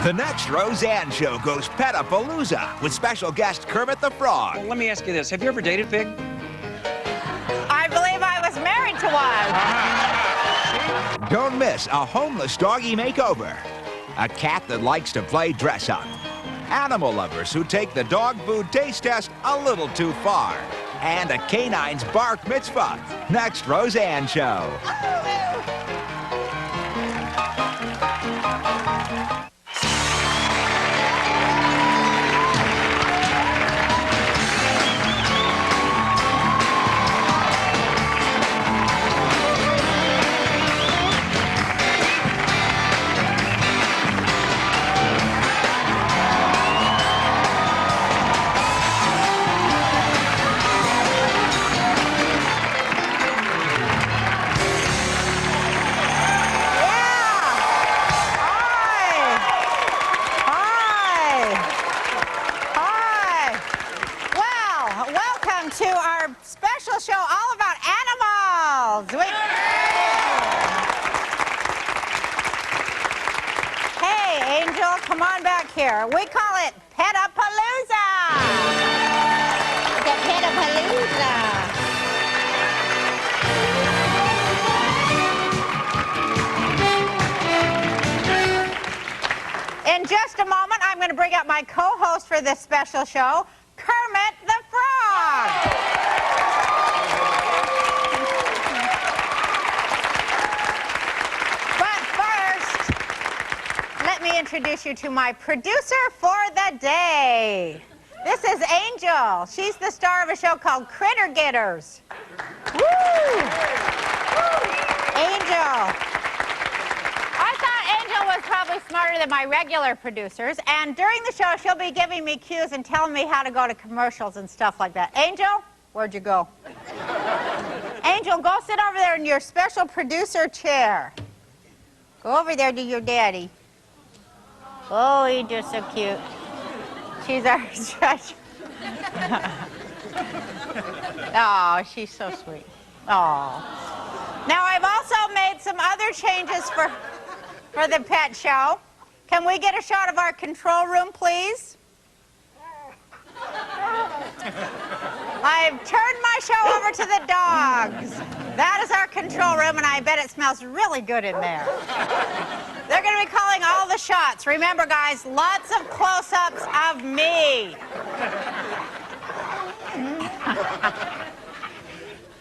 The next Roseanne show goes Pet-a-palooza with special guest Kermit the Frog. Well, let me ask you this. Have you ever dated Pig? I believe I was married to one. Don't miss a homeless doggy makeover, a cat that likes to play dress-up, animal lovers who take the dog food taste test a little too far, and a canine's bark mitzvah. Next Roseanne show. To our special show all about animals. Hey, Angel, come on back here. We call it Pet-a-palooza. The Pet-a-palooza. In just a moment, I'm going to bring up my co-host for this special show, Kermit the Frog. But first, let me introduce you to my producer for the day. This is Angel. She's the star of a show called Critter Getters. Woo! Angel. I thought Angel was probably smarter than my regular producers, and during the show, she'll be giving me cues and telling me how to go to commercials and stuff like that. Angel, where'd you go? Angel, go sit over there in your special producer chair. Go over there to your daddy. Oh, you're just so cute. She's our special. Oh, she's so sweet. Oh. Now, I've also made some other changes for the pet show. Can we get a shot of our control room, please? I've turned my show over to the dogs. That is our control room, and I bet it smells really good in there. They're going to be calling all the shots. Remember, guys, lots of close-ups of me.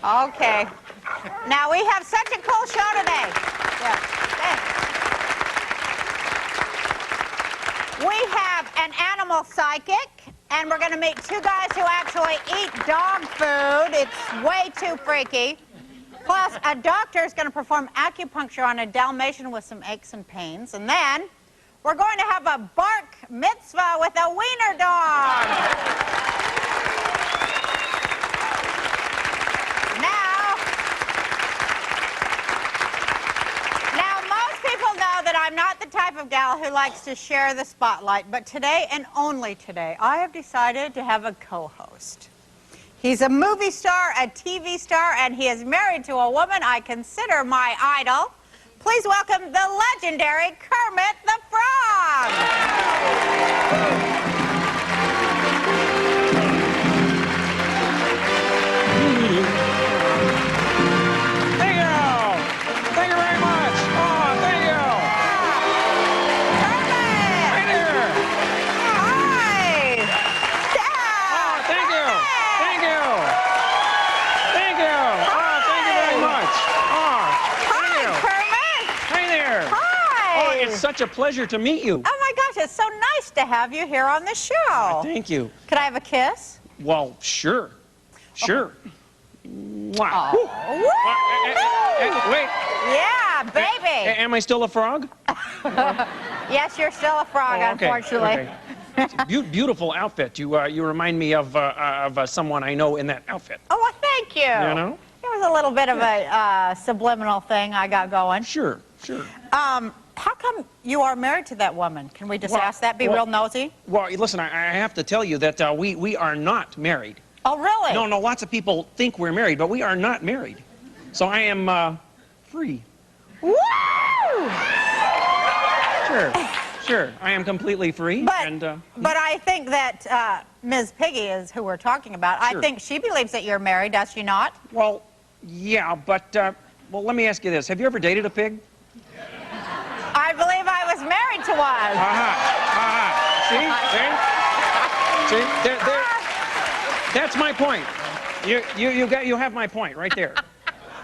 Okay. Now, we have such a cool show today. Yeah. Thanks. We have an animal psychic, and we're going to meet two guys who actually eat dog food. It's way too freaky. Plus, a doctor is going to perform acupuncture on a Dalmatian with some aches and pains. And then, we're going to have a bark mitzvah with a wiener dog. I'm not the type of gal who likes to share the spotlight, but today, and only today, I have decided to have a co-host. He's a movie star, a TV star, and he is married to a woman I consider my idol. Please welcome the legendary Kermit the Frog. Such a pleasure to meet you. Oh my gosh, it's so nice to have you here on the show. Thank you. Could I have a kiss? Well, sure. Sure. Oh. Wait. Yeah, baby. Am I still a frog? Yes, you're still a frog, okay. Unfortunately. Okay. Beautiful outfit. You remind me of someone I know in that outfit. Oh, well, thank you. You know? It was a little bit of a subliminal thing I got going. Sure. How come you are married to that woman? Can we just ask that? Be real nosy? Well, listen, I have to tell you that we are not married. Oh, really? No, lots of people think we're married, but we are not married. So I am free. Woo! Sure, I am completely free. But I think that Ms. Piggy is who we're talking about. Sure. I think she believes that you're married, does she not? Well, yeah, but, well, let me ask you this. Have you ever dated a pig? I believe I was married to one. See? That's my point. You have my point right there.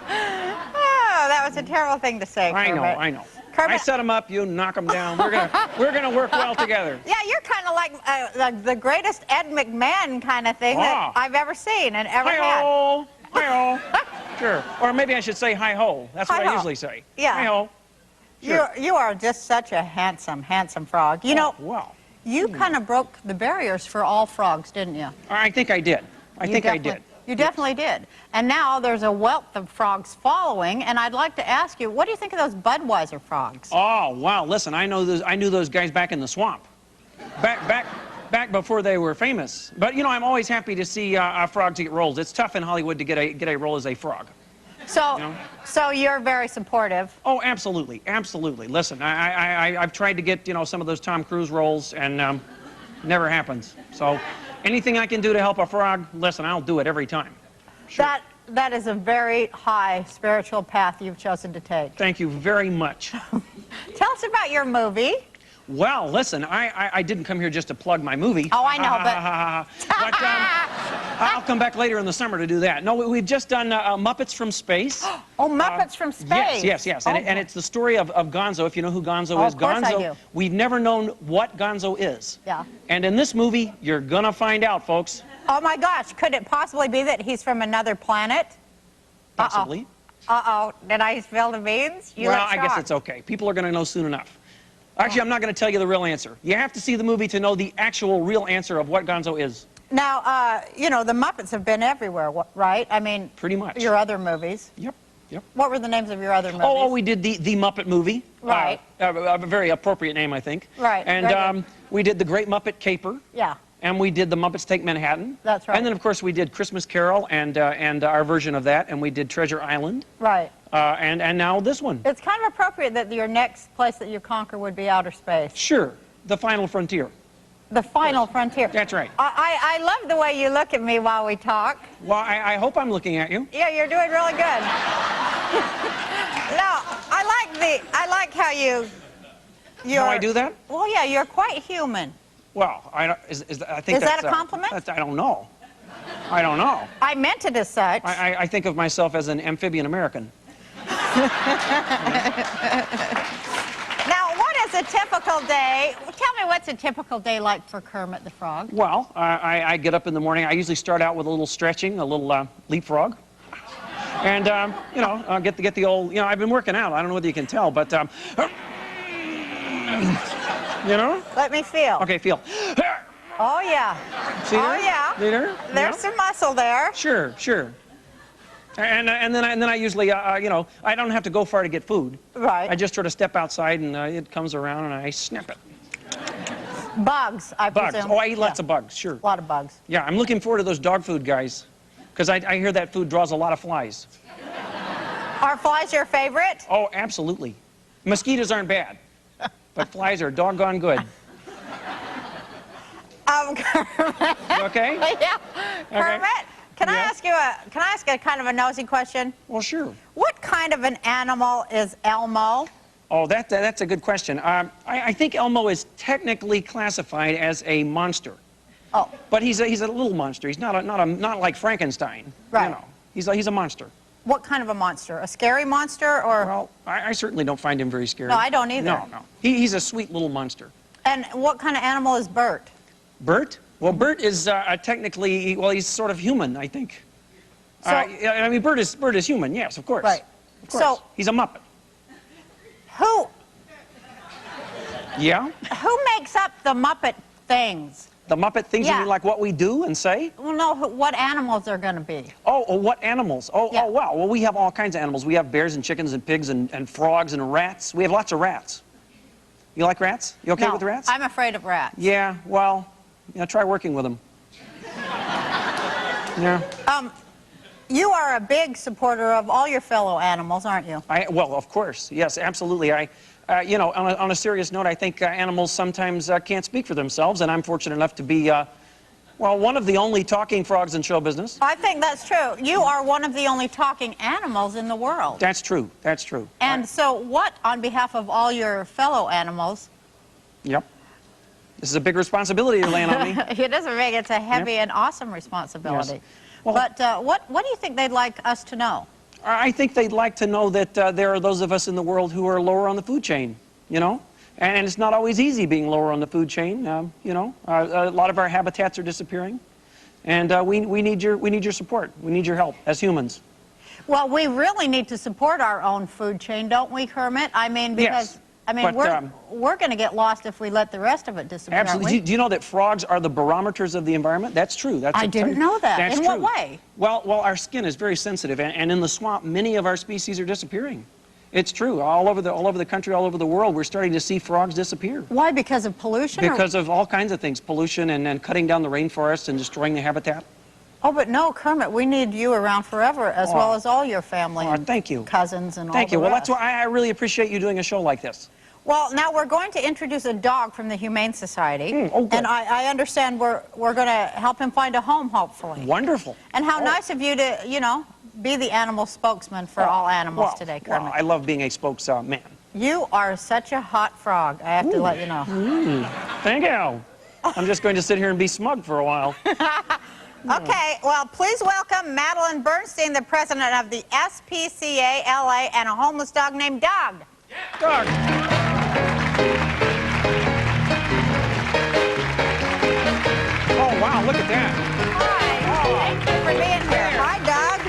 Oh, that was a terrible thing to say, Kermit. I know. Kermit. I set them up, you knock them down. We're gonna work well together. Yeah, you're kind of like the greatest Ed McMahon kind of thing that I've ever seen and ever had. Hi-ho, hi-ho. Sure. Or maybe I should say hi-ho. That's what I usually say. Yeah. Hi-ho. Sure. You are just such a handsome, handsome frog. You know, wow. You kind of broke the barriers for all frogs, didn't you? I think I did. I did. You definitely did. And now there's a wealth of frogs following, and I'd like to ask you, what do you think of those Budweiser frogs? Oh, wow. Listen, I knew those guys back in the swamp. Back before they were famous. But, you know, I'm always happy to see frogs get roles. It's tough in Hollywood to get a role as a frog. So, you know? So you're very supportive. Oh, absolutely, absolutely. Listen, I've tried to get, you know, some of those Tom Cruise roles, and never happens. So anything I can do to help a frog, listen, I'll do it every time. Sure. That is a very high spiritual path you've chosen to take. Thank you very much. Tell us about your movie. Well, listen, I didn't come here just to plug my movie. Oh, I know, but I'll come back later in the summer to do that. No, we've just done Muppets from Space. Oh, Muppets from Space. Yes. And it's the story of Gonzo, if you know who Gonzo is. Of course Gonzo, I do. We've never known what Gonzo is. Yeah. And in this movie, you're gonna find out, folks. Oh, my gosh. Could it possibly be that he's from another planet? Possibly. Uh-oh. Did I spill the beans? Well, I guess it's okay. People are gonna know soon enough. Actually, I'm not going to tell you the real answer. You have to see the movie to know the actual real answer of what Gonzo is. Now, you know, the Muppets have been everywhere, right? I mean, pretty much. Your other movies. Yep. What were the names of your other movies? Oh, we did the Muppet movie. Right. A very appropriate name, I think. Right. And we did the Great Muppet Caper. Yeah. And we did the Muppets Take Manhattan. That's right. And then, of course, we did Christmas Carol and our version of that, and we did Treasure Island. Right. And now this one. It's kind of appropriate that your next place that you conquer would be outer space. Sure. The Final Frontier. The Final Frontier. That's right. I love the way you look at me while we talk. Well, I hope I'm looking at you. Yeah, you're doing really good. No, I like how you're... How I do that? Well, yeah, you're quite human. Well, I think is that a compliment? I don't know. I don't know. I meant it as such. I think of myself as an amphibian American. Now, what is a typical day? Tell me what's a typical day like for Kermit the Frog? Well, I get up in the morning. I usually start out with a little stretching, a little leapfrog. And, you know, get the old, you know, I've been working out. I don't know whether you can tell, but, you know? Let me feel. Okay, feel. Oh, yeah. See there? Oh, yeah. See there? There's some muscle there. Sure. And then I usually, you know, I don't have to go far to get food. Right. I just sort of step outside, and it comes around, and I snap it. Bugs, I presume. Oh, I eat lots of bugs, sure. A lot of bugs. Yeah, I'm looking forward to those dog food guys, because I hear that food draws a lot of flies. Are flies your favorite? Oh, absolutely. Mosquitoes aren't bad, but flies are doggone good. Kermit. You okay? Yeah. Okay. Kermit, can I ask a kind of a nosy question? Well, sure. What kind of an animal is Elmo? Oh, that's a good question. I think Elmo is technically classified as a monster. Oh. But he's a little monster. He's not like Frankenstein. Right. You know, he's a monster. What kind of a monster? A scary monster or? Well, I certainly don't find him very scary. No, I don't either. No. He's a sweet little monster. And what kind of animal is Bert? Bert? Well, Bert is technically, well, he's sort of human, I think. So, I mean, Bert is human, yes, of course. Right. Of course. So, he's a Muppet. Who Yeah? Who makes up the Muppet things? The Muppet things, you mean like what we do and say? Well, no, what animals are going to be. Oh, what animals? Oh, yeah. Oh, wow. Well, we have all kinds of animals. We have bears and chickens and pigs and frogs and rats. We have lots of rats. You like rats? You okay with rats? I'm afraid of rats. Yeah, well, try working with them. Yeah. You are a big supporter of all your fellow animals, aren't you? Well, of course. Yes, absolutely. You know, on a serious note, I think animals sometimes can't speak for themselves, and I'm fortunate enough to be, well, one of the only talking frogs in show business. I think that's true. You are one of the only talking animals in the world. That's true. That's true. And so what, on behalf of all your fellow animals... Yep. This is a big responsibility you're laying on me. It doesn't make it. It's a heavy and awesome responsibility. Yes. Well, but what do you think they'd like us to know? I think they'd like to know that there are those of us in the world who are lower on the food chain, you know? And it's not always easy being lower on the food chain, you know? A lot of our habitats are disappearing. And we need your support. We need your help as humans. Well, we really need to support our own food chain, don't we, Kermit? I mean, because... Yes. I mean, we're going to get lost if we let the rest of it disappear. Absolutely. Do you know that frogs are the barometers of the environment? That's true. I didn't know that. That's In true. what way? Well, our skin is very sensitive, and in the swamp, many of our species are disappearing. It's true. All over the country, all over the world, we're starting to see frogs disappear. Why? Because of pollution? Because of all kinds of things, pollution and cutting down the rainforest and destroying the habitat. Oh, but no, Kermit, we need you around forever, as well as all your family and thank you. cousins and all Thank you. the Well, rest. that's why I really appreciate you doing a show like this. Well, now we're going to introduce a dog from the Humane Society. Oh, good. And I understand we're going to help him find a home, hopefully. Wonderful. And how nice of you to, you know, be the animal spokesman for all animals today, Kermit. Well, I love being a spokesman. You are such a hot frog, I have to let you know. Thank you. I'm just going to sit here and be smug for a while. Okay, well, please welcome Madeline Bernstein, the president of the SPCA LA, and a homeless dog named Doug. Doug. Oh, wow, look at that. Hi, thank you for being here. Hi, Doug.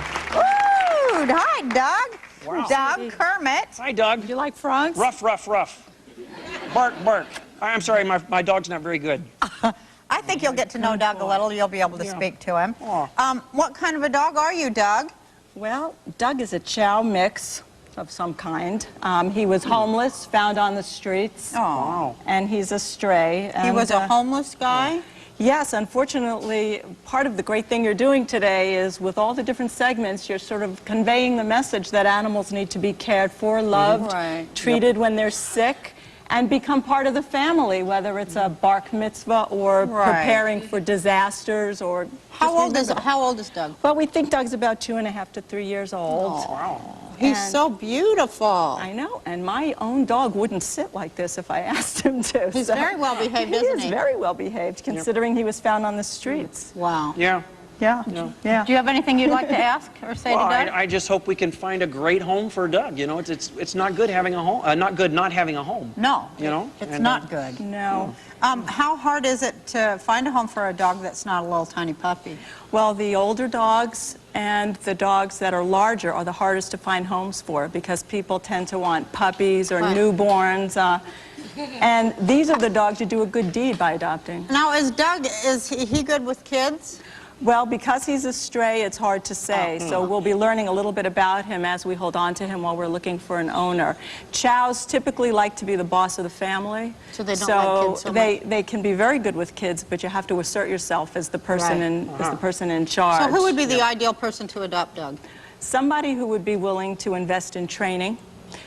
Woo! Hi, Doug. Wow. Doug, Kermit. Hi, Doug. You like frogs? Ruff, ruff, ruff. Bark, bark. I'm sorry, my dog's not very good. I think you'll get to know Doug a little. You'll be able to speak to him. What kind of a dog are you, Doug? Well, Doug is a chow mix of some kind. He was homeless, found on the streets. Oh. Wow. And he's a stray. He was a homeless guy? Yes, unfortunately, part of the great thing you're doing today is with all the different segments, you're sort of conveying the message that animals need to be cared for, loved, treated when they're sick, and become part of the family, whether it's a bark mitzvah or preparing for disasters or... How old is Doug? Well, we think Doug's about 2.5 to 3 years old. Oh, wow. He's so beautiful. I know, and my own dog wouldn't sit like this if I asked him to. He's very well behaved, isn't he? He is very well behaved, considering he was found on the streets. Wow. Yeah. Yeah. Yeah. Do you have anything you'd like to ask or say to Doug? I just hope we can find a great home for Doug. You know, it's not good having a home, not good not having a home. No. You know? It's not good. No. How hard is it to find a home for a dog that's not a little tiny puppy? Well, the older dogs and the dogs that are larger are the hardest to find homes for because people tend to want puppies or newborns. And these are the dogs you do a good deed by adopting. Now, is he good with kids? Well, because he's a stray, it's hard to say. So we'll be learning a little bit about him as we hold on to him while we're looking for an owner. Chows typically like to be the boss of the family. So they don't like kids so much? They can be very good with kids, but you have to assert yourself as the person in charge. So who would be the ideal person to adopt Doug? Somebody who would be willing to invest in training.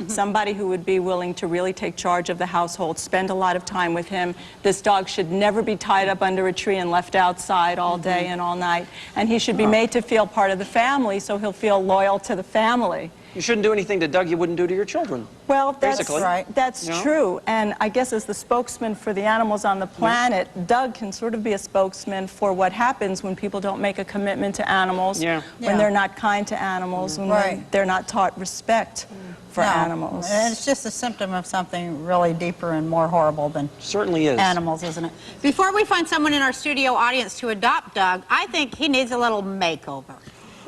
Somebody who would be willing to really take charge of the household, spend a lot of time with him. This dog should never be tied up under a tree and left outside all day and all night. And he should be made to feel part of the family so he'll feel loyal to the family. You shouldn't do anything to Doug you wouldn't do to your children. Well, that's basically. That's true. And I guess as the spokesman for the animals on the planet, Doug can sort of be a spokesman for what happens when people don't make a commitment to animals, when they're not kind to animals, when they're not taught respect for animals. And it's just a symptom of something really deeper and more horrible than certainly is animals, isn't it? Before we find someone in our studio audience to adopt Doug, I think he needs a little makeover.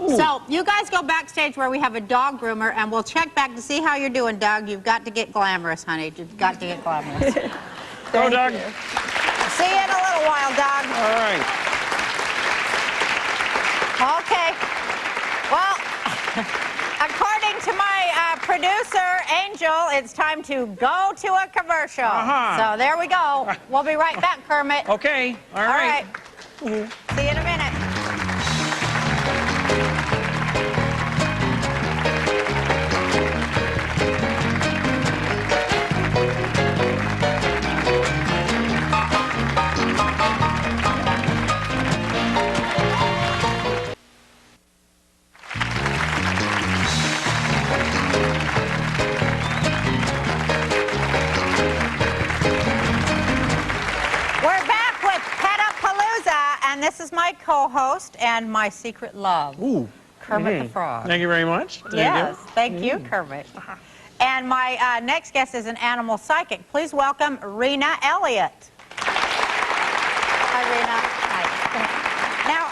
Ooh. So you guys go backstage where we have a dog groomer, and we'll check back to see how you're doing, Doug. You've got to get glamorous, honey. You've got to get glamorous. Go, Doug. See you in a little while, Doug. All right. Okay. Well, according to my producer, Angel, it's time to go to a commercial. So there we go. We'll be right back, Kermit. Okay. All right. See you in a minute. co-host and my secret love, Ooh. Kermit the Frog. Thank you very much. There Yes, you go. thank you, Kermit. And my next guest is an animal psychic. Please welcome Rena Elliott. Hi, Rena. Now,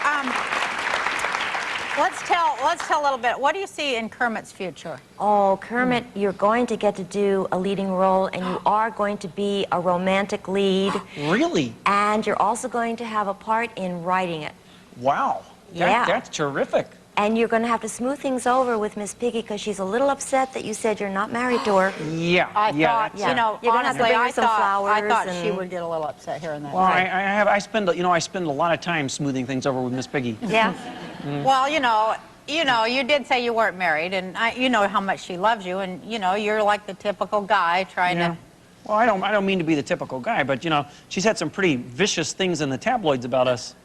let's tell a little bit. What do you see in Kermit's future? Oh, Kermit, you're going to get to do a leading role, and you are going to be a romantic lead. Really? And you're also going to have a part in writing it. Wow. Yeah. That's terrific. And you're going to have to smooth things over with Miss Piggy because she's a little upset that you said you're not married to her. Yeah. I thought, Yeah. you know, You're gonna have to honestly, bring her I some thought flowers she and- would get a little upset hearing that. Well, I spend a lot of time smoothing things over with Miss Piggy. Yeah. Well, you did say you weren't married, and you know how much she loves you, and you're like the typical guy trying Yeah. to. Well, I don't mean to be the typical guy, but she's had some pretty vicious things in the tabloids about us.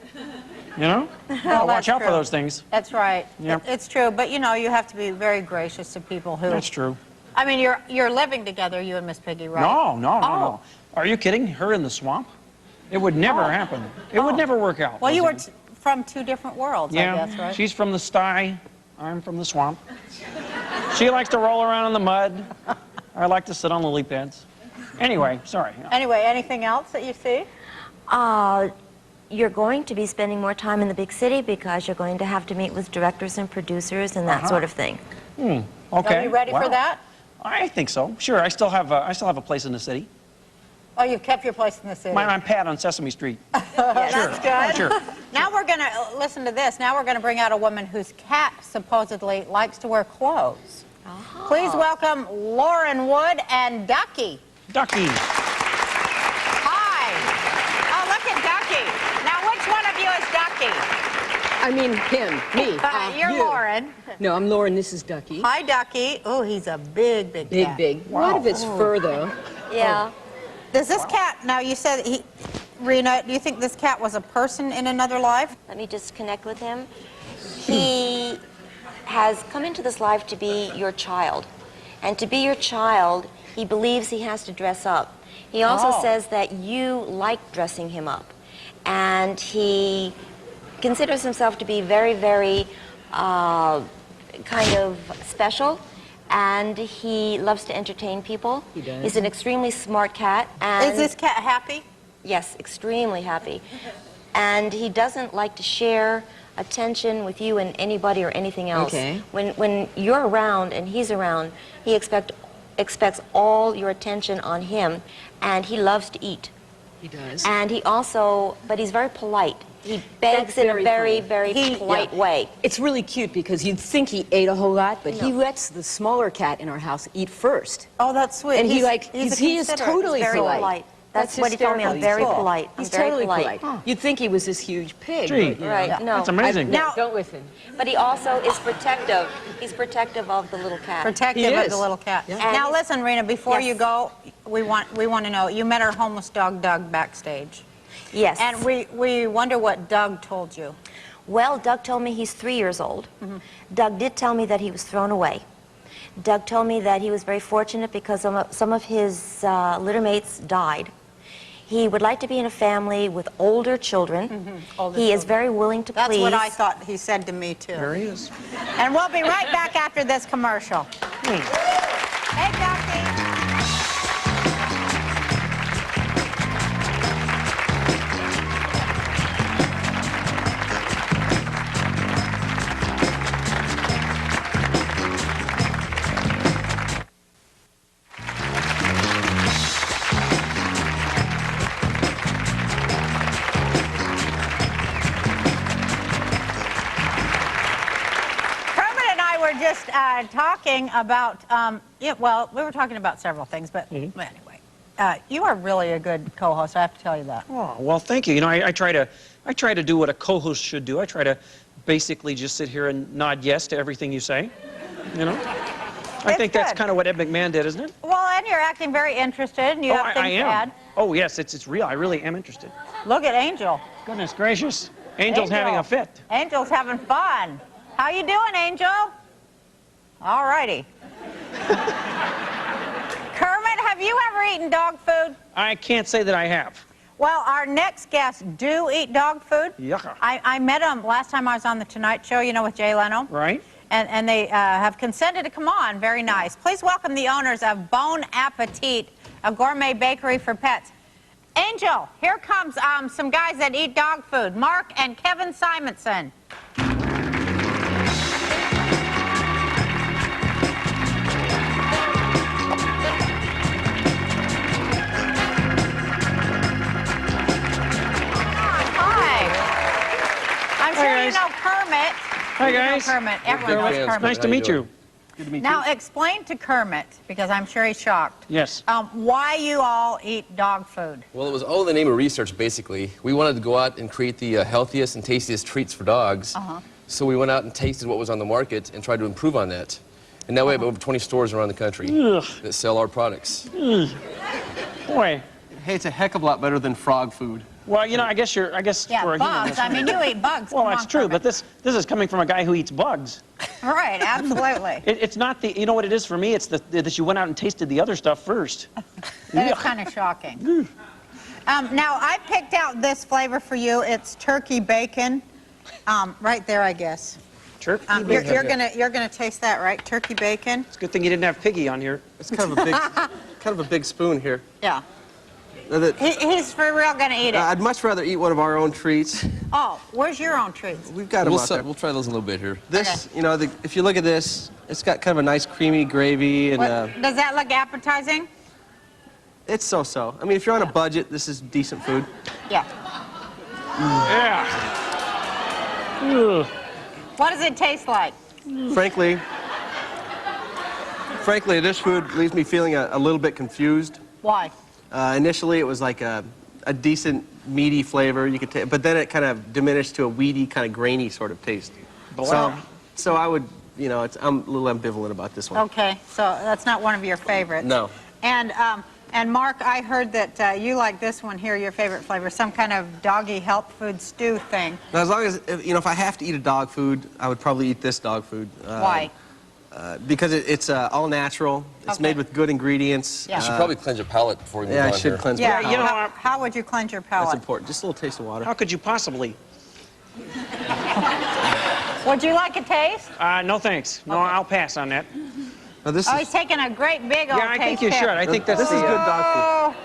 Well, watch that's out for true. those things. That's right. Yep. It's true, but you have to be very gracious to people who. That's true. I mean, you're living together, you and Miss Piggy, right? No. Are you kidding? Her in the swamp? It would never happen. It would never work out. Well, you were Roseanne. from two different worlds, Yeah. I guess, right? She's from the sty. I'm from the swamp. She likes to roll around in the mud. I like to sit on lily pads. Anyway, sorry. Anyway, anything else that you see? You're going to be spending more time in the big city because you're going to have to meet with directors and producers and that sort of thing. Okay. Are you ready for Wow. that? I think so. Sure. I still have a place in the city. Oh, you've kept your place in the city. I'm Pat on Sesame Street. That's good. Sure. Now we're going to listen to this. Now we're going to bring out a woman whose cat supposedly likes to wear clothes. Please welcome Lauren Wood and Ducky. Ducky. Hi. Oh, look at Ducky. Now, which one of you is Ducky? I mean him, me. You're you. Lauren. No, I'm Lauren. This is Ducky. Hi, Ducky. Oh, he's a big, big Big, cat. big. A lot of it's fur, though. Yeah. Does this cat, now you said Rena, do you think this cat was a person in another life? Let me just connect with him. He has come into this life to be your child. And to be your child, he believes he has to dress up. He also says that you like dressing him up. And he considers himself to be very, very kind of special. And he loves to entertain people. He does. He's an extremely smart cat. And Is this cat happy? yes, extremely happy. And he doesn't like to share attention with you and anybody or anything else. Okay. When you're around and he's around, he expects all your attention on him, and he loves to eat. He does. And he also, but he's very polite. He begs That's in a very very, cool. very polite way. It's really cute because you'd think he ate a whole lot, but he lets the smaller cat in our house eat first. Oh, that's sweet. And he He's is considerate. totally He's very polite. Polite. That's what he told me. I'm hysterical. very He's polite. I'm He's very totally polite. You'd think he was this huge pig. Gee. but, you know. Right, no. That's amazing. Now- Don't listen. But he also is protective. He's protective of the little cat. Protective He of is. the little cat. Yeah. Now And- listen, Rena, before Yes. you go, we want to know, you met our homeless dog, Doug, backstage. Yes. And we wonder what Doug told you. Well, Doug told me he's 3 years old. Doug did tell me that he was thrown away. Doug told me that he was very fortunate because some of his litter mates died. He would like to be in a family with older children. Older He is children. very willing to That's please. what I thought he said to me, too. There he is. And we'll be right back after this commercial. Hey, Ducky. Kermit and I were just talking about, well, we were talking about several things, but anyway, you are really a good co-host. I have to tell you that. Oh, well, thank you. I try to do what a co-host should do. I try to basically just sit here and nod yes to everything you say. I think that's good. kind of what Ed McMahon did, isn't it? Well, and you're acting very interested, and you Oh, have I things to am. add. Oh, yes, it's real. I really am interested. Look at Angel. Goodness gracious. Angel's having a fit. Angel's having fun. How you doing, Angel? All righty. Kermit, have you ever eaten dog food? I can't say that I have. Well, our next guests do eat dog food. Yucca. I met them last time I was on The Tonight Show, you know, with Jay Leno. Right. And they have consented to come on. Very nice. Please welcome the owners of Bon Appetit, a gourmet bakery for pets. Angel, here comes some guys that eat dog food. Mark and Kevin Simonson. Hi. I'm sure you know Kermit. Hi, guys. You know Kermit. Everyone knows Kermit. Nice to meet you. Good to meet Now, explain to Kermit, because I'm sure he's shocked, Yes. why you all eat dog food. Well, it was all in the name of research, basically. We wanted to go out and create the healthiest and tastiest treats for dogs. So we went out and tasted what was on the market and tried to improve on that. And now we have over 20 stores around the country that sell our products. Boy. Hey, it's a heck of a lot better than frog food. Well, you know, I guess Yeah, for a human. bugs. I mean, you eat bugs. Well, Come that's on, true, Kermit. but this is coming from a guy who eats bugs. Right, absolutely. It's not the, you know what it is for me? It's that you went out and tasted the other stuff first. That is kind of shocking. Now, I picked out this flavor for you. It's turkey bacon. Right there, I guess. Turkey You're gonna taste that, right? Turkey bacon. It's a good thing you didn't have Piggy on here. It's kind of a big spoon here. Yeah. That- He's for real gonna eat it. I'd much rather eat one of our own treats. Oh, where's your own treats? We've got them out there. We'll try those in a little bit here. This, you know, if you look at this, it's got kind of a nice creamy gravy, and Does that look appetizing? it's so-so. I mean, if you're on a budget, this is decent food. Yeah. Yeah. Ugh. What does it taste like? Frankly, this food leaves me feeling a little bit confused. Why? Initially, it was like a decent meaty flavor you could but then it kind of diminished to a weedy, kind of grainy sort of taste. So I would, you know, I'm a little ambivalent about this one. Okay, so that's not one of your favorites. No. And Mark, I heard that you like this one here, your favorite flavor, some kind of doggy health food stew thing. Now, as long as, you know, if I have to eat a dog food, I would probably eat this dog food. Why? Because it's all natural. It's Okay. made with good ingredients. Yeah. You should probably cleanse your palate before we move Yeah, on I should here. cleanse Yeah, my palate. you know, how would you cleanse your That's palate? important. Just a little taste of water. How could you possibly? Would you like a taste? No, thanks. No, I'll pass on that. Now, this Oh, is, he's taking a great big old Yeah, I think taste you tip. should. I think that's this is the, good dog food.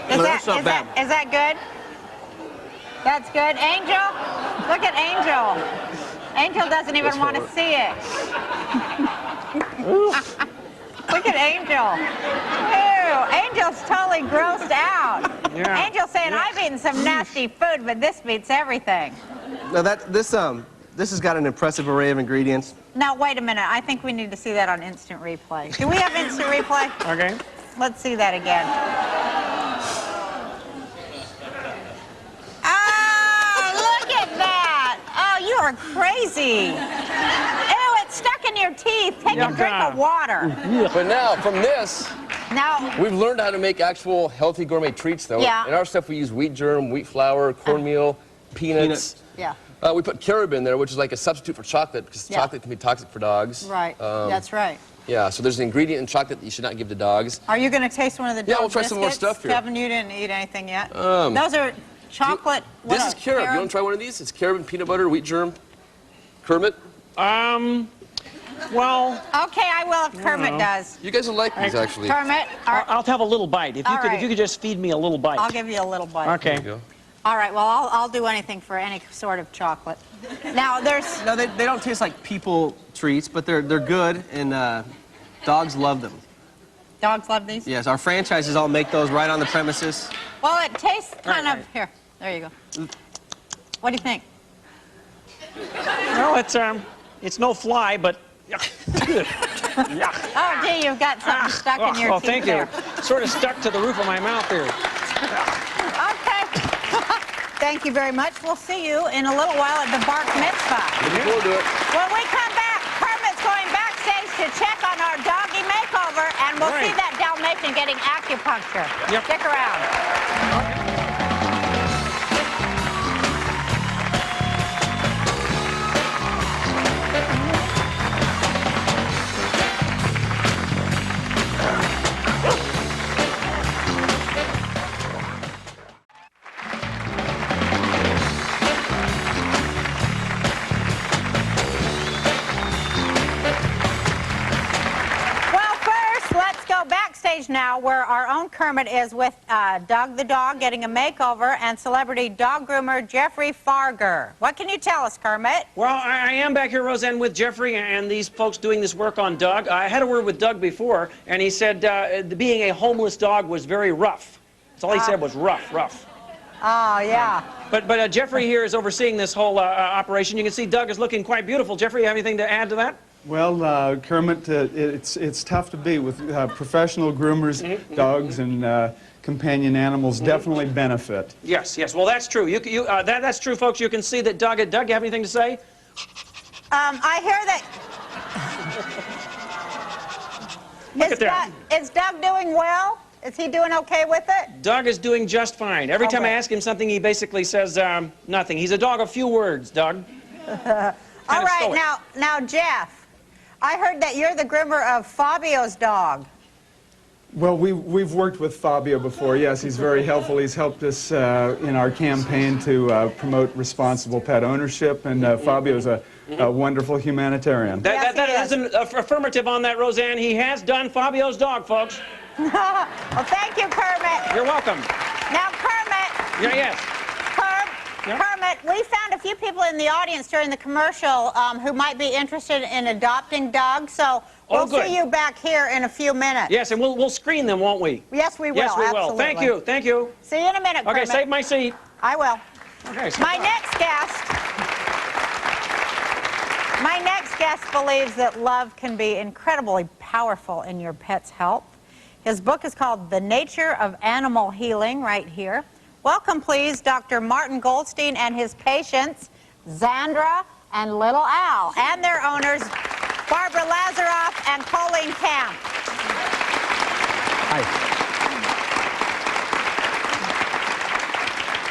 Is No, that, that's not is that, bad. is that good? That's good. Angel? Look at Angel. Angel doesn't even want to see it. Look at Angel. Ew, Angel's totally grossed out. Yeah. Angel's saying, I've eaten some nasty food, but this beats everything. Now, this has got an impressive array of ingredients. Now, wait a minute. I think we need to see that on instant replay. Do we have instant replay? okay. Let's see that again. Oh, look at that. Oh, you are crazy. Ew, it's stuck in your teeth. Take a drink of water. But now, from this, Now, we've learned how to make actual healthy gourmet treats, though. Yeah. In our stuff, we use wheat germ, wheat flour, cornmeal, peanuts. yeah, We put carob in there, which is like a substitute for chocolate, because Yeah. chocolate can be toxic for dogs. right. That's right. Yeah, so there's an ingredient in chocolate that you should not give to dogs. Are you going to taste one of the dog Yeah, we'll try some more biscuits? stuff here. Kevin, you didn't eat anything yet. Those are chocolate. what This is are- carob. You want to try one of these? It's carob and peanut butter, wheat germ. Kermit? Well, Okay, I will if Kermit does. You guys will like these, actually. Kermit, I'll have a little bite. If you All could, right. if you could just feed me a little bite. I'll give you a little bite. Okay. There you go. All right, well, I'll do anything for any sort of chocolate. Now, there's... No, they don't taste like people treats, but they're good, and dogs love them. Dogs love these? Yes, our franchises all make those right on the premises. Well, it tastes kind of... Here, there you go. What do you think? Well, it's no fly, but. Yuck. Oh, gee, you've got something stuck in your Oh, teeth thank there. you. Sort of stuck to the roof of my mouth here. Okay. Thank you very much. We'll see you in a little while at the Bark Mitzvah. Looking forward to it. When we come back, Kermit's going backstage to check on our doggy makeover, and we'll see Right. that Dalmatian getting acupuncture. Yep. Stick around. now where our own Kermit is with Doug the dog getting a makeover and celebrity dog groomer Jeffrey Farger. What can you tell us, Kermit? Well, I am back here, Roseanne, with Jeffrey and these folks doing this work on Doug. I had a word with Doug before, and he said being a homeless dog was very rough. That's all he said was rough. Oh, yeah. But Jeffrey here is overseeing this whole operation. You can see Doug is looking quite beautiful. Jeffrey, you have anything to add to that? Well, Kermit, it's tough to be with professional groomers. Dogs and companion animals definitely benefit. Yes. Well, that's true. That's true, folks. You can see that Doug, you have anything to say? I hear that... Look at that. Is Doug doing well? Is he doing okay with it? Doug is doing just fine. Every time I ask him something, he basically says nothing. He's a dog of few words, Doug. All right, now, Jeff, I heard that you're the groomer of Fabio's dog. Well, we've worked with Fabio before. Yes, he's very helpful. He's helped us in our campaign to promote responsible pet ownership, and Fabio's a wonderful humanitarian. That is an affirmative on that, Roseanne. He has done Fabio's dog, folks. Well, thank you, Kermit. You're welcome. Now, Kermit. Yes. Kermit, we found a few people in the audience during the commercial who might be interested in adopting dogs, so we'll see you back here in a few minutes. Yes, and we'll screen them, won't we? Yes, we will. Yes, we will. Absolutely. Thank you. See you in a minute, Kermit. Okay, save my seat. I will. Okay. My next guest believes that love can be incredibly powerful in your pet's health. His book is called The Nature of Animal Healing, right here. Welcome, please, Dr. Martin Goldstein and his patients, Zandra and Little Al, and their owners, Barbara Lazaroff and Colleen Camp. Hi.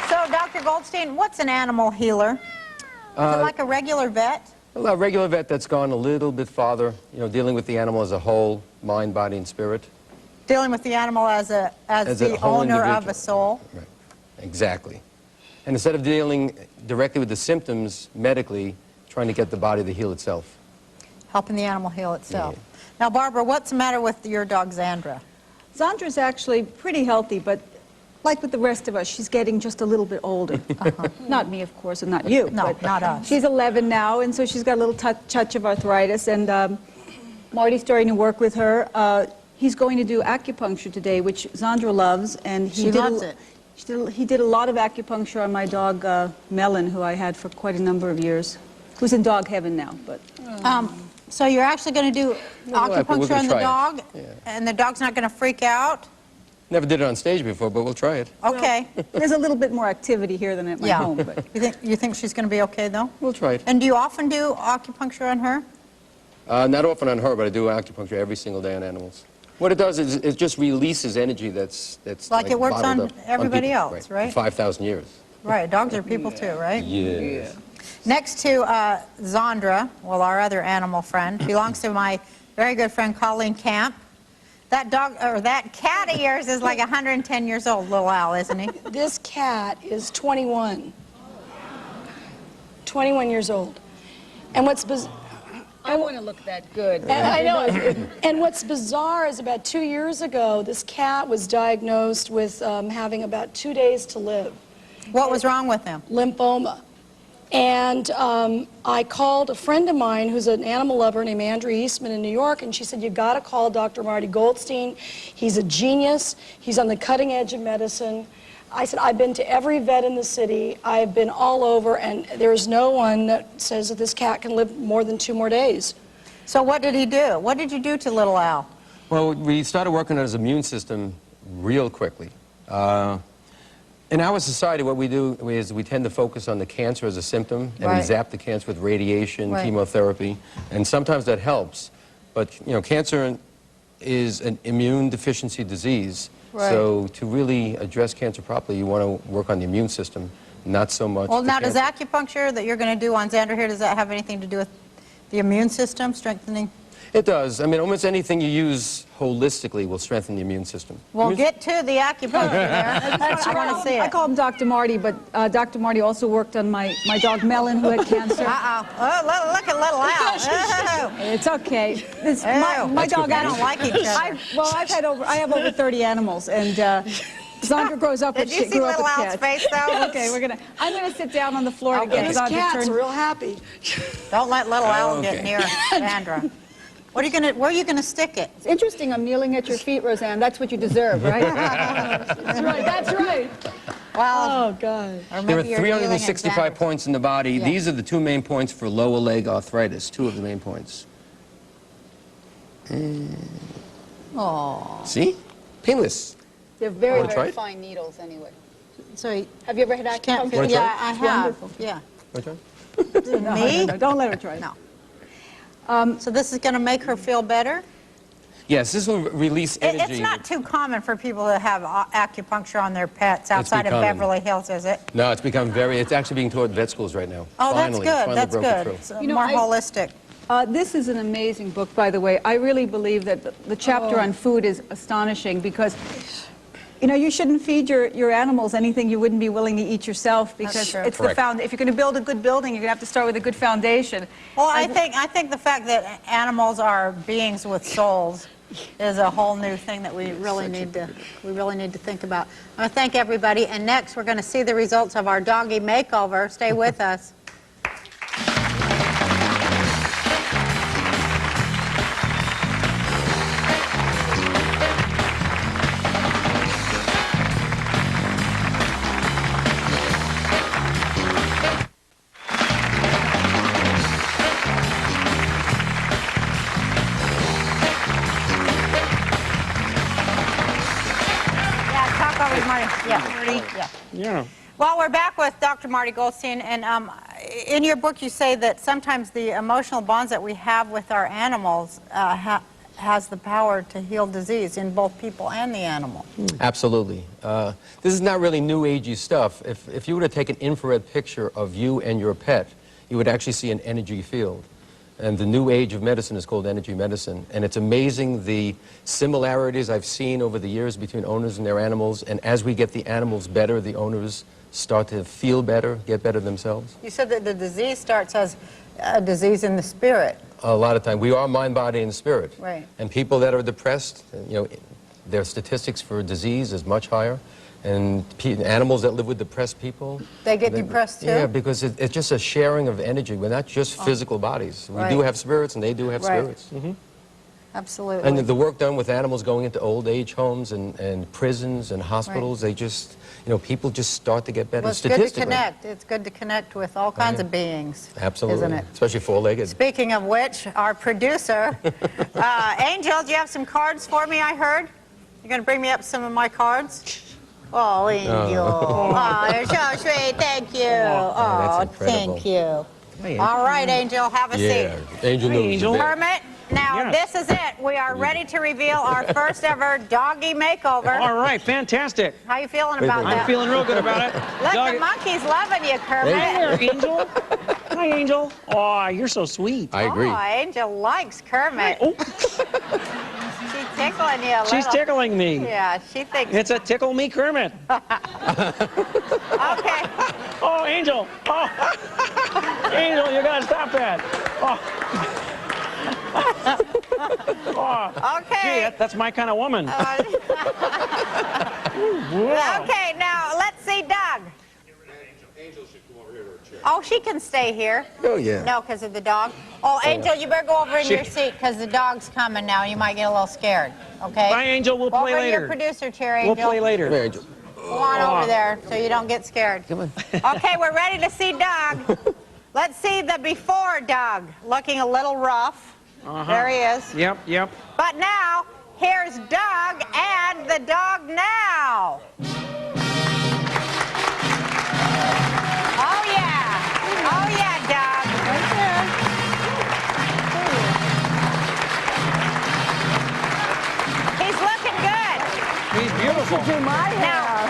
So, Dr. Goldstein, what's an animal healer? Is it like a regular vet? Well, a regular vet that's gone a little bit farther, dealing with the animal as a whole, mind, body, and spirit. Dealing with the animal as the owner of a soul? Right. Exactly. And instead of dealing directly with the symptoms medically, trying to get the body to heal itself. Helping the animal heal itself. Yeah. Now, Barbara, what's the matter with your dog, Zandra? Zandra's actually pretty healthy, but like with the rest of us, she's getting just a little bit older. Not me, of course, and not you. No, but not us. She's 11 now, and so she's got a little touch of arthritis, and Marty's starting to work with her. He's going to do acupuncture today, which Zandra loves, and he loves it. He did a lot of acupuncture on my dog, Melon, who I had for quite a number of years, who's in dog heaven now. But so you're actually going to do acupuncture on the dog, Yeah. and the dog's not going to freak out? Never did it on stage before, but we'll try it. Okay. there's a little bit more activity here than at my home. But You think she's going to be okay, though? We'll try it. And do you often do acupuncture on her? Not often on her, but I do acupuncture every single day on animals. What it does is it just releases energy that's Like it works bottled on up everybody people, else, right? 5,000 years. Right, dogs are people too, right? Yeah. Next to Zandra, well, our other animal friend, belongs to my very good friend Colleen Camp. That dog, or that cat of yours is like 110 years old, Little Al, isn't he? This cat is 21. 21 years old. And what's bizarre... I want to look that good. I know. And what's bizarre is about 2 years ago, this cat was diagnosed with having about 2 days to live. What was wrong with him? Lymphoma. And I called a friend of mine who's an animal lover named Andrea Eastman in New York, and she said, you got to call Dr. Marty Goldstein. He's a genius. He's on the cutting edge of medicine. I said, I've been to every vet in the city. I've been all over, and there's no one that says that this cat can live more than 2 more days. So what did he do? What did you do to Little Al? Well, we started working on his immune system real quickly. In our society, what we do is we tend to focus on the cancer as a symptom, and we zap the cancer with radiation, chemotherapy, and sometimes that helps. But, cancer is an immune deficiency disease. So to really address cancer properly, you want to work on the immune system, not so much Well, now, the does acupuncture that you're going to do on Xander here, does that have anything to do with the immune system, strengthening? It does. I mean, almost anything you use holistically will strengthen the immune system. We'll get to the acupuncture there. I want to see I it. call him Dr. Marty, but Dr. Marty also worked on my dog Melon, who had cancer. Uh-oh. Oh, look at little Al. It's okay. My Ew. dog, I don't like each other. I have over 30 animals, and Sandra grows up Did with you see grew up little with Al's cats. face, though? Okay, I'm gonna sit down on the floor to Okay. get These Sandra cats turned. are real happy. Don't let little Al get Okay. near Sandra. Where are you gonna stick it? It's interesting. I'm kneeling at your feet, Roseanne. That's what you deserve, right? That's right. That's right. Well, Oh, God. or There are maybe you're kneeling at 365 Sandra. points in the body. These are the 2 main points for lower leg arthritis, 2 of the main points. Aw. See? Painless. They're very, Wanna try very it? fine needles, anyway. So Have you ever had can't acupuncture? feel. Wanna Yeah, try I have. Wonderful. Yeah. Want to try? Me? No, don't let her try it. No. So this is gonna make her feel better? Yes, this will release energy. It's not too common for people to have acupuncture on their pets outside of becoming. Beverly Hills, is it? No, it's actually being taught in vet schools right now. Oh, Finally, that's good. finally That's broke good. through. It's You know, more I- holistic. This is an amazing book, by the way. I really believe that the chapter on food is astonishing because, you know, you shouldn't feed your animals anything you wouldn't be willing to eat yourself because true. it's Correct. if you're going to build a good building, you're going to have to start with a good foundation. Well, I think the fact that animals are beings with souls is a whole new thing that we really need to think about. I want to thank everybody, and next we're going to see the results of our doggy makeover. Stay with us. Yeah, talk over to Marty. Yeah. Yeah. Well, we're back with Dr. Marty Goldstein, and in your book you say that sometimes the emotional bonds that we have with our animals has the power to heal disease in both people and the animal. Absolutely. This is not really new agey stuff. If you were to take an infrared picture of you and your pet, you would actually see an energy field. And the new age of medicine is called energy medicine. And it's amazing the similarities I've seen over the years between owners and their animals. And as we get the animals better, the owners start to feel better, get better themselves. You said that the disease starts as a disease in the spirit. A lot of time, we are mind, body, and spirit. Right. And people that are depressed, you know, their statistics for disease is much higher. And animals that live with depressed people, They get depressed too? Yeah, because it's just a sharing of energy. We're not just physical bodies. We do Right. have spirits, and they do have Right. spirits. Absolutely. And the work done with animals going into old age homes and prisons and hospitals, they just, you know, people just start to get better. Well, it's good to Statistically. connect. It's good to connect with all kinds of beings. Absolutely. Isn't it? Especially four-legged. Speaking of which, our producer, Angel, do you have some cards for me, I heard? You're going to bring me up some of my cards? Oh, Angel. Oh, you're so sweet. Thank you. Oh, that's incredible. thank you. All right, Angel, have a Yeah, seat. Angel knows. Angel. the best. Kermit, now Yeah. this is it. We are ready to reveal our first ever doggy makeover. All right, fantastic. How you feeling about I'm that? feeling real good about it. Look, Dog- the monkey's loving you, Kermit. Hi there, Angel. Hi, Angel. Oh, you're so sweet. I agree. Oh, Angel likes Kermit. Oh, She's tickling you a she's little. tickling me. Yeah, she thinks. It's a tickle me Kermit. Okay. Oh, Angel. Oh. Angel, you gotta stop that. Oh. Oh. Okay. Gee, that's my kind of woman. Wow. Okay, now let's see Doug. Angel should come over here to her chair. Oh, she can stay here. Oh, yeah. No, because of the dog. Oh, Angel, you better go over in your seat because the dog's coming now. You might get a little scared. Okay. Bye, Angel. We'll Go play over in your later. producer chair, Angel. We'll play later. Come here, Angel. Go on over there so you don't get scared. Come on. Okay, we're ready to see Doug. Let's see the before Doug. Looking a little rough. There he is. Yep, yep. But now, here's Doug and the dog now. Oh, yeah. Oh, yeah, Doug. Right there. He's looking good. He's beautiful. Now,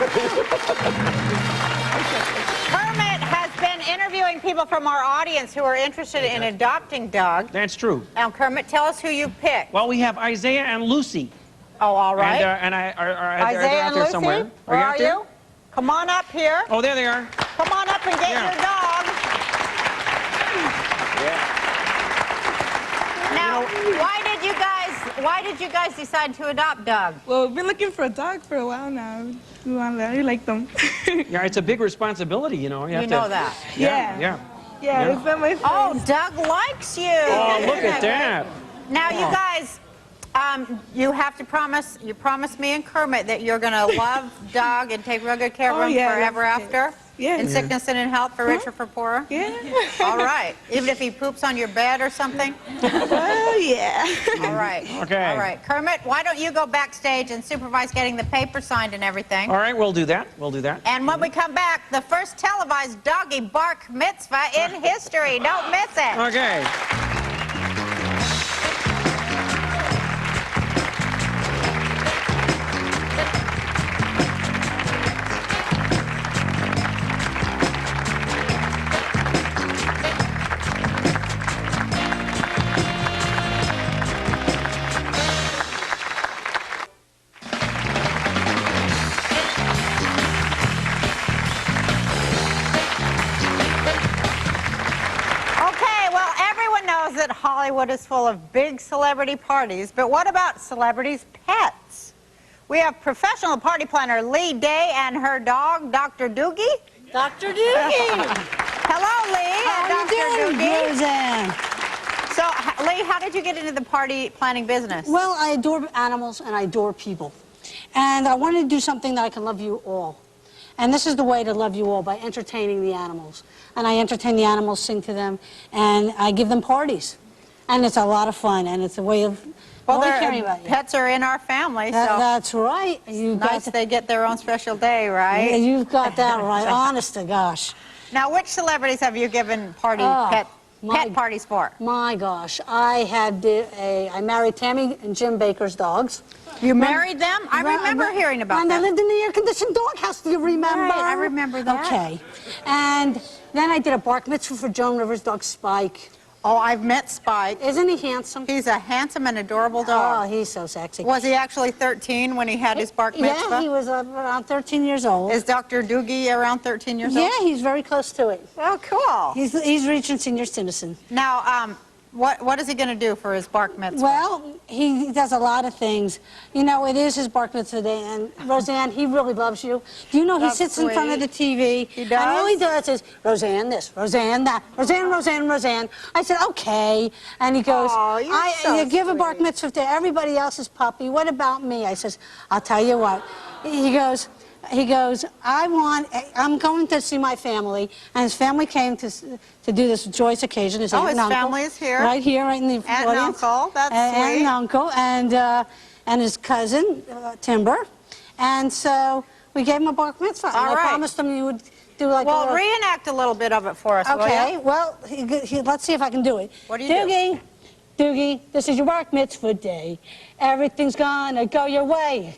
Kermit has been interviewing interviewing people from our audience who are interested in adopting dogs. That's true. Now, Kermit, tell us who you picked. Well, we have Isaiah and Lucy. Oh, all right. And are Isaiah they out and there Lucy, somewhere? where you are out there? you? Come on up here. Oh, there they are. Come on up and get your dog. Now, why did you guys decide to adopt Doug? Well, we've been looking for a dog for a while now. We like them. Yeah, it's a big responsibility, you know. You know that. Yeah. Yeah, it's not my friend. Oh, Doug likes you. Oh, look at that. Now, you guys, you have to promise me and Kermit that you're going to love Doug and take real good care of him forever after? Yeah. In sickness and in health, for rich or for poor? Yeah. All right. Even if he poops on your bed or something? Oh, yeah. All right. Okay. All right. Kermit, why don't you go backstage and supervise getting the paper signed and everything? All right, we'll do that. We'll do that. And when we come back, the first televised doggy bark mitzvah in history. Don't miss it. Okay. That Hollywood is full of big celebrity parties, but what about celebrities' pets? We have professional party planner Lee Day and her dog, Dr. Doogie. Dr. Doogie. Hello, Lee. How are you doing, Roseanne? So, Lee, how did you get into the party planning business? Well, I adore animals and I adore people. And I wanted to do something that I can love you all. And this is the way to love you all, by entertaining the animals. And I entertain the animals, sing to them, and I give them parties. And it's a lot of fun, and it's a way of caring about you. Pets are in our family, so that's right. Nice they get their own special day, right? Yeah, you've got that right. Honest to gosh. Now, which celebrities have you given pet parties for? My gosh, I married Tammy and Jim Baker's dogs. You married them? I remember hearing about them. And they lived in the air-conditioned doghouse, do you remember? Right, I remember that. Okay. And then I did a bark mitzvah for Joan Rivers' dog, Spike. Oh, I've met Spike. Isn't he handsome? He's a handsome and adorable dog. Oh, he's so sexy. Was he actually 13 when he had his bark mitzvah? Yeah, he was around 13 years old. Is Dr. Doogie around 13 years old? Yeah, he's very close to it. Oh, cool. He's reaching senior citizen. Now, what is he going to do for his bark mitzvah? Well, he does a lot of things. You know, it is his bark mitzvah day, and Roseanne, he really loves you. Do you know he sits in front of the TV? He does? And all he does is, Roseanne this, Roseanne that, Roseanne, Roseanne, Roseanne. I said, okay. And he goes, you give a bark mitzvah to everybody else's puppy. What about me? I says, I'll tell you what. He goes, I'm going to see my family, and his family came to do this joyous occasion. His aunt and uncle, family is here. Right here, right in the aunt audience. And uncle, that's sweet. Aunt and uncle, and his cousin, Timber. And so we gave him a bark mitzvah. All right. I promised him you would do like a little... reenact a little bit of it for us, Okay, will well, let's see if I can do it. What do you do? Doogie, this is your bark mitzvah day. Everything's gonna go your way.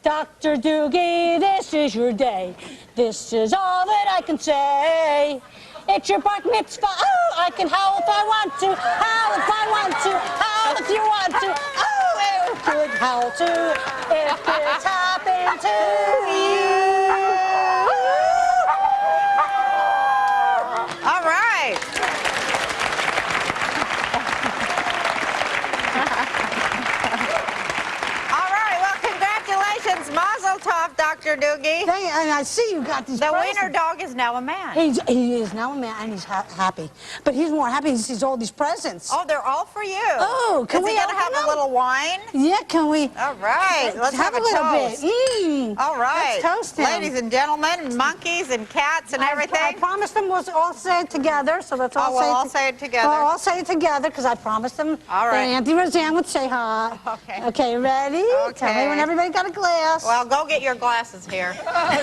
Dr. Doogie, this is your day. This is all that I can say. It's your bark mitzvah. Oh, I can howl if I want to. Howl if I want to. Howl if you want to. Oh, you could howl too if this happened to you. All right. Mazel tov, Dr. Doogie. And I see you got these The presents. wiener dog is now a man. He is now a man, and he's happy. But he's more happy he sees all these presents. Oh, they're all for you. Oh, can we Is he going to have a little wine? Yeah, can we? All right, let's have a little toast. bit. All right. Let's toast him. Ladies and gentlemen, monkeys and cats and everything. I promised them we'll all say it together, so let's all we'll all say it together. We'll all say it together, because I promised them all right. that Auntie Roseanne would say hi. Okay. Okay, ready? Okay. Tell me when everybody got a glass. Well, go get your glasses here.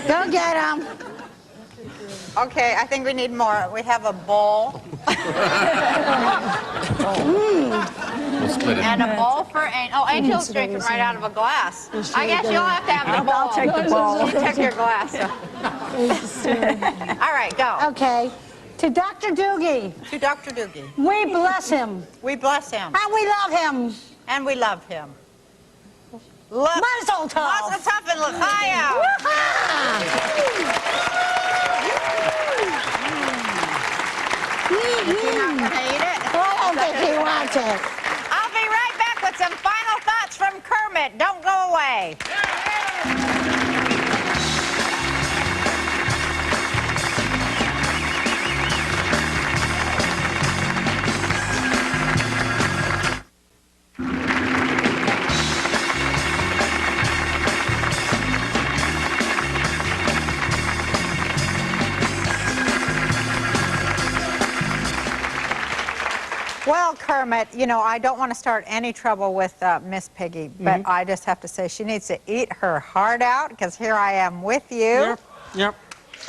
Go get them. Okay, I think we need more. We have a bowl. We'll split it. And a bowl for Angel. Oh, Angel's drinking right out of a glass. I guess you'll have to have the bowl. I'll take the bowl. You take your glass. All right, go. Okay. To Dr. Doogie. To Dr. Doogie. We bless him. We bless him. And we love him. And we love him. Mazel tov. Mazel tov and l'chaim. You're not going to eat it? I don't think he wants it. I'll be right back with some final thoughts from Kermit. Don't go away. Well, Kermit, you know, I don't want to start any trouble with Miss Piggy, but I just have to say she needs to eat her heart out, because here I am with you. Yep.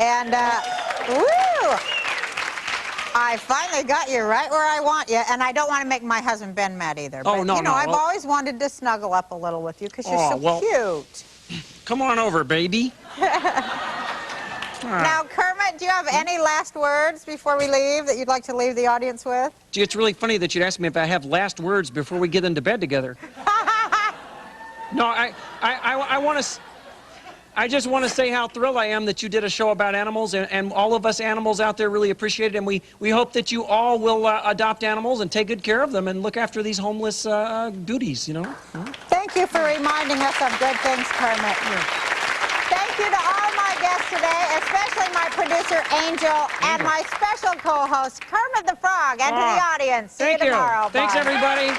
And, woo! I finally got you right where I want you, and I don't want to make my husband Ben mad either. Oh, but, no, you know, no. I've always wanted to snuggle up a little with you, because you're so cute. Come on over, baby. Now, Kermit, do you have any last words before we leave that you'd like to leave the audience with? Gee, it's really funny that you'd ask me if I have last words before we get into bed together. No, I just want to say how thrilled I am that you did a show about animals, and all of us animals out there really appreciate it, and we hope that you all will adopt animals and take good care of them and look after these homeless beauties, you know? Thank you for reminding us of good things, Kermit. Thank you to all my guests today, especially my producer, Angel, and my special co-host, Kermit the Frog, and to the audience. See you tomorrow. Thanks, Bye. everybody.